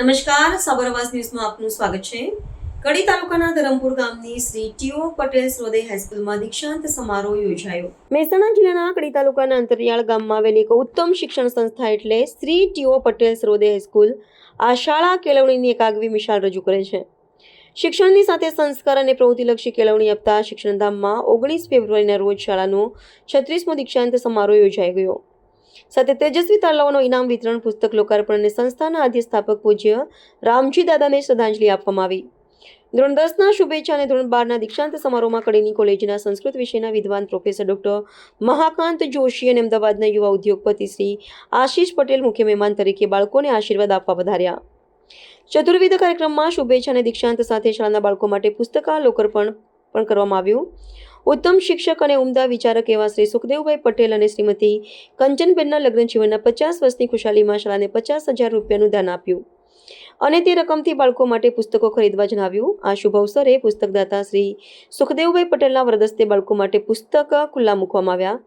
નમસ્કાર, સાબરવાસ ન્યૂઝમાં આપનું સ્વાગત છે। કડી તાલુકાના ધરમપુર ગામની શ્રી ટીઓ પટેલ સર્વોદય હાઈસ્કૂલમાં દીક્ષાંત સમારોહ યોજાયો। મહેસાણા જિલ્લાના કડી તાલુકાના અંતરિયાળ ગામમાં આવેલી એક ઉત્તમ શિક્ષણ સંસ્થા એટલે Shri to Patel Sarvodaya high school આ શાળા કેળવણીની એક આગવી મિસાલ રજૂ કરે છે। શિક્ષણની સાથે સંસ્કાર અને પ્રવૃત્તિલક્ષી કેળવણી આપતા શિક્ષણધામમાં 19 ફેબ્રુઆરીના રોજ શાળાનો 36મો દીક્ષાંત સમારોહ યોજાઈ ગયો। સાથે તેજસ્વી તારલાઓનો ઇનામ વિતરણ, પુસ્તક લોકાર્પણ અને સંસ્થાના આદ્ય સ્થાપક પૂજ્ય રામજી દાદાને શ્રદ્ધાંજલિ આપવામાં આવી। ધોરણ 10ના શુભેચ્છા અને ધોરણ 12ના દીક્ષાંત સમારોહમાં કડીની કોલેજના સંસ્કૃત વિષયના વિદ્વાન પ્રોફેસર ડોક્ટર મહાકાંત જોશી અને અમદાવાદના યુવા ઉદ્યોગપતિ શ્રી આશીષ પટેલ મુખ્ય મહેમાન તરીકે બાળકોને આશીર્વાદ આપવા પધાર્યા। ચતુર્વિધ કાર્યક્રમમાં શુભેચ્છા અને દીક્ષાંત સાથે શાળાના બાળકો માટે પુસ્તકા લોકાર્પણ પણ કરવામાં આવ્યું। ઉત્તમ શિક્ષક અને ઉમદા વિચારક એવા શ્રી સુખદેવભાઈ પટેલ અને શ્રીમતી કંચનબેનના લગ્ન જીવનના 50 વર્ષની ખુશાલીમાં શાળાને 50,000 રૂપિયાનું દાન આપ્યું અને તે રકમથી બાળકો માટે પુસ્તકો ખરીદવા જણાવ્યું। આ શુભ અવસરે પુસ્તકદાતા શ્રી સુખદેવભાઈ પટેલના વરદસ્તે બાળકો માટે પુસ્તક ખુલ્લા મૂકવામાં આવ્યા।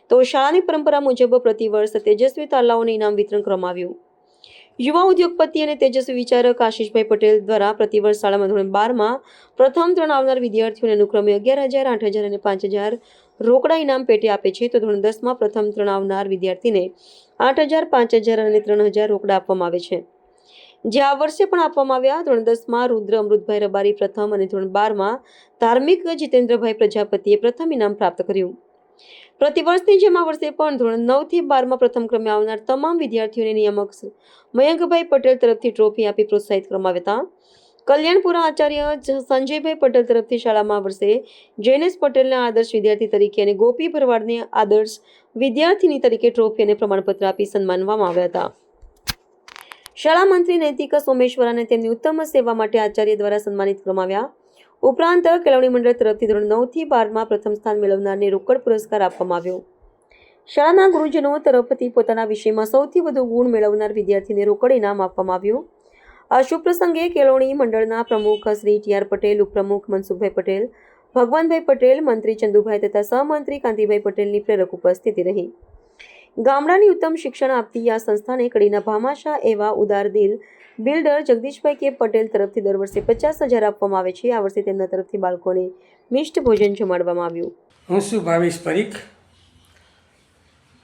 તો શાળાની પરંપરા મુજબ પ્રતિવર્ષ તેજસ્વી તારલાઓને ઇનામ વિતરણ કરવામાં આવ્યું। યુવા ઉદ્યોગપતિ અને તેજસ્વી વિચારક આશીષભાઈ પટેલ દ્વારા પ્રતિવર્ષ શાળામાં ધોરણ 12માં પ્રથમ 3 આવનાર વિદ્યાર્થીઓને અનુક્રમે 11,000, 8,000 અને 5,000 રોકડા ઇનામ પેટે આપે છે, તો ધોરણ 10માં પ્રથમ 3 આવનાર વિદ્યાર્થીને 8,000, 5,000 અને 3,000 રોકડા આપવામાં આવે છે, જે આ વર્ષે પણ આપવામાં આવ્યા। ધોરણ 10માં રુદ્ર અમૃતભાઈ રબારી પ્રથમ અને ધોરણ 12માં ધાર્મિક જીતેન્દ્રભાઈ પ્રજાપતિએ પ્રથમ ઇનામ પ્રાપ્ત કર્યું। પ્રતિવર્ષની જેમ આ વર્ષે પણ ધોરણ 9 થી 12માં પ્રથમ ક્રમે આવનાર તમામ વિદ્યાર્થીઓને નિયામક મયંકભાઈ પટેલ તરફથી ટ્રોફી આપી પ્રોત્સાહિત કરવામાં આવ્યા હતા। કલ્યાણપુરા આચાર્ય સંજયભાઈ પટેલ તરફથી શાળામાં આ વર્ષે જૈનેશ પટેલને આદર્શ વિદ્યાર્થી તરીકે અને ગોપી ભરવાડને આદર્શ વિદ્યાર્થીની તરીકે ટ્રોફી અને પ્રમાણપત્ર આપી સન્માનવામાં આવ્યા હતા। શાળા મંત્રી નૈતિક સોમેશ્વરાને તેમની ઉત્તમ સેવા માટે આચાર્ય દ્વારા સન્માનિત કરવામાં આવ્યા। ઉપરાંત કેળવણી મંડળ તરફથી ધોરણ 9 થી 12માં પ્રથમ સ્થાન મેળવનારને રોકડ પુરસ્કાર આપવામાં આવ્યો। શાળાના ગુરુજનો તરફથી પોતાના વિષયમાં સૌથી વધુ ગુણ મેળવનાર વિદ્યાર્થીને રોકડ ઇનામ આપવામાં આવ્યું। આ શુભ પ્રસંગે કેળવણી મંડળના પ્રમુખ શ્રી ટી.આર. પટેલ, ઉપપ્રમુખ મનસુખભાઈ પટેલ, ભગવાનભાઈ પટેલ, મંત્રી ચંદુભાઈ તથા સહમંત્રી કાંતિભાઈ પટેલની પ્રેરક ઉપસ્થિતિ રહી। ગામડાની ઉત્તમ શિક્ષણ આપતી આ સંસ્થાને કડીના ભામાશાહ એવા ઉદારદિલ બિલ્ડર જગદીશભાઈ કે પટેલ તરફથી દર વર્ષે 50,000 આપવામાં આવે છે। આ વર્ષે તેમના તરફથી બાળકોને મિષ્ટ ભોજન જમાડવામાં આવ્યું। હું છું ભાવેશ પરીખ।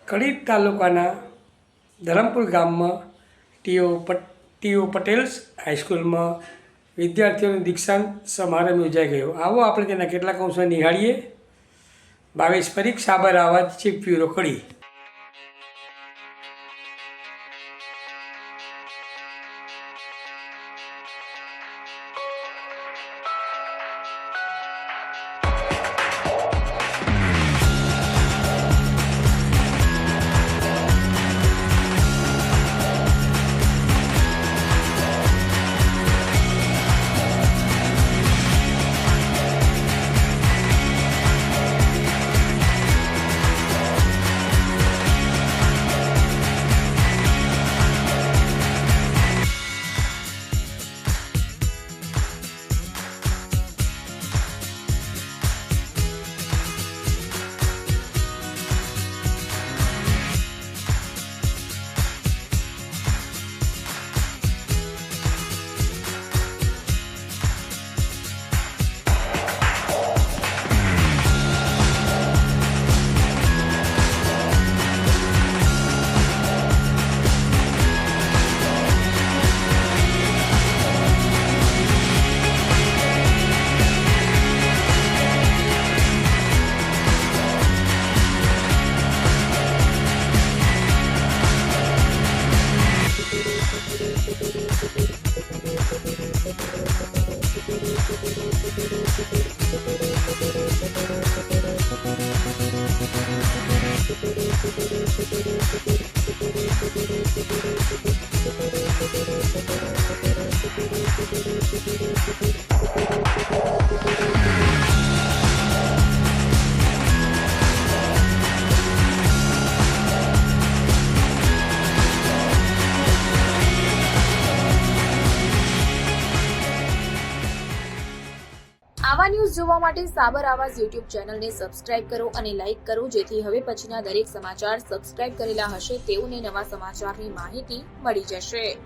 કડી તાલુકાના ધરમપુર ગામમાં ટીઓ પટેલ્સ હાઈસ્કૂલમાં વિદ્યાર્થીઓનો દીક્ષાંત સમારંભ યોજાઈ ગયો। આવો આપણે તેના કેટલાક અંશો નિહાળીએ। ભાવેશ પરીખ, સાબર આવાજ, ચીફ બ્યુરો, કડી। આવા ન્યૂઝ જોવા માટે સાબર આવાજ યુટ્યુબ ચેનલને સબસ્ક્રાઇબ કરો અને લાઇક કરો, જેથી હવે પછીના દરેક સમાચાર સબસ્ક્રાઇબ કરેલા હશે તેઓને નવા સમાચારની માહિતી મળી જશે।